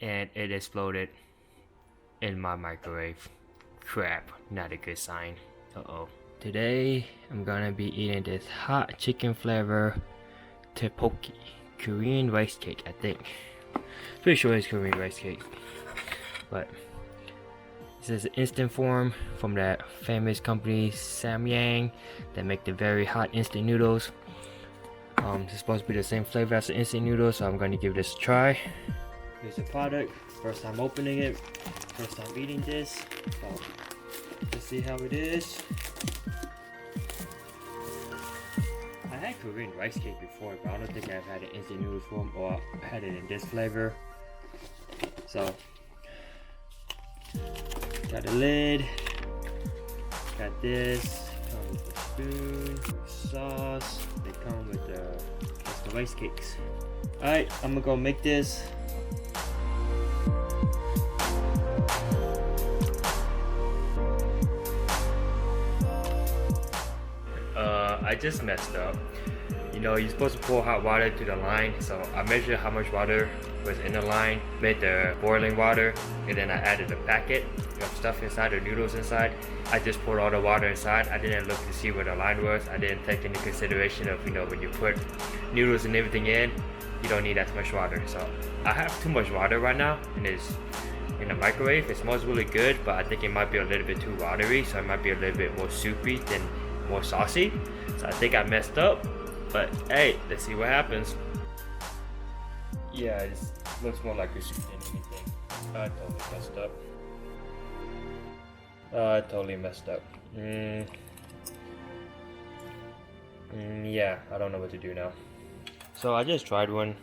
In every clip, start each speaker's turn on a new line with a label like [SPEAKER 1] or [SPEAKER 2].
[SPEAKER 1] and it exploded in my microwave. Crap, not a good sign. Uh-oh. Today, I'm gonna be eating this hot chicken flavor tteokbokki, Korean rice cake, I think. Pretty sure it's Korean rice cake. But this is an instant form from that famous company Samyang that make the very hot instant noodles. It's supposed to be the same flavor as the instant noodles, so I'm going to give this a try. Here's the product. First time opening it. First time eating this. So let's see how it is. I had Korean rice cake before, but I don't think I've had an instant noodle form, or I had it in this flavor. So got a lid. Got this. Come with a spoon, with sauce. They come with the rice cakes. Alright, I'm gonna go make this. I just messed up. You know, you're supposed to pour hot water to the line, so I measured how much water was in the line, made the boiling water, and then I added a packet of stuff inside, the noodles inside. I just poured all the water inside. I didn't look to see where the line was. I didn't take into consideration of, you know, when you put noodles and everything in, you don't need that much water. So I have too much water right now, and it's in the microwave. It smells really good, but I think it might be a little bit too watery, so it might be a little bit more soupy than more saucy. So I think I messed up, but hey, let's see what happens. Yeah, it looks more like a soup than anything. I totally messed up. I totally messed up. Yeah, I don't know what to do now. So I just tried one.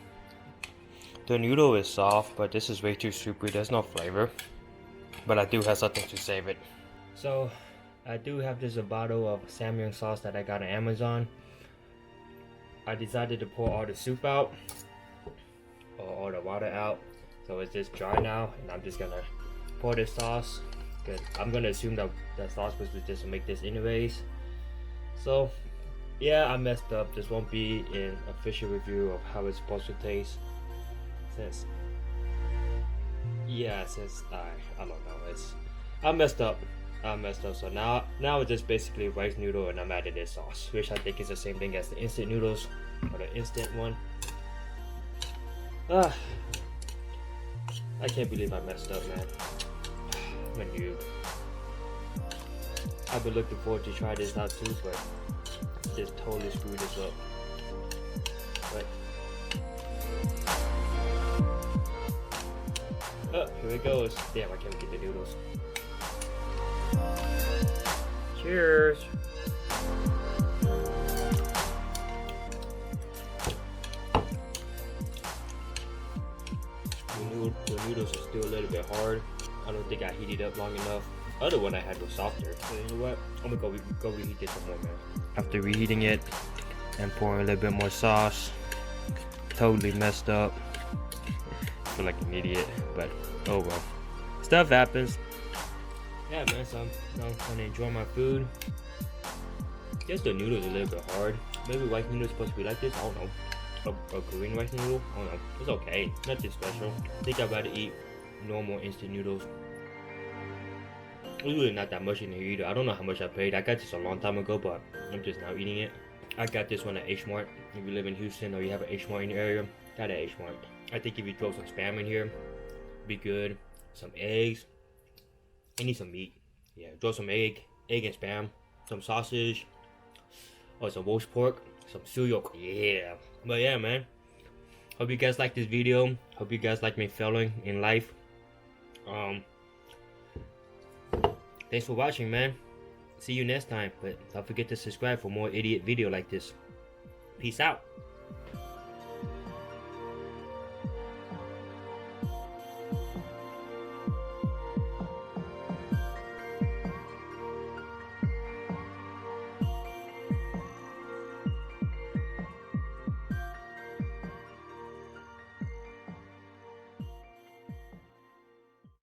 [SPEAKER 1] The noodle is soft, but this is way too soupy. There's no flavor, but I do have something to save it. So I do have this a bottle of Samyang sauce that I got on Amazon. I decided to pour all the soup out, or all the water out, so it's just dry now, and I'm just gonna pour this sauce, because I'm gonna assume that the sauce was just to make this anyways. So yeah, I messed up. This won't be an official review of how it's supposed to taste, since I don't know, I messed up. So now it's just basically rice noodle, and I'm adding this sauce, which I think is the same thing as the instant noodles, or the instant one. I can't believe I messed up, man. I'm a noob. I've been looking forward to try this out too, but just totally screwed this up. But here it goes. Damn, I can't get the noodles. Cheers! The noodles are still a little bit hard. I don't think I heated up long enough. The other one I had was softer. So you know what? I'm gonna go reheat this some more, man. After reheating it and pouring a little bit more sauce, totally messed up. I feel like an idiot, but oh well. Stuff happens. Yeah, man, so I'm gonna enjoy my food. Guess the noodles are a little bit hard. Maybe rice noodles supposed to be like this. I don't know. A Korean rice noodle. I don't know. It's okay. Nothing special. I think I'd rather eat normal instant noodles. It's really not that much in here either. I don't know how much I paid. I got this a long time ago, but I'm just now eating it. I got this one at H Mart. If you live in Houston or you have an H Mart in your area, got an H Mart. I think if you throw some spam in here, be good. Some eggs. I need some meat. Yeah, throw some egg and spam, some sausage, or some roast pork, some cereal. Yeah. But yeah, man. Hope you guys like this video. Hope you guys like me failing in life. Thanks for watching, man. See you next time. But don't forget to subscribe for more idiot video like this. Peace out.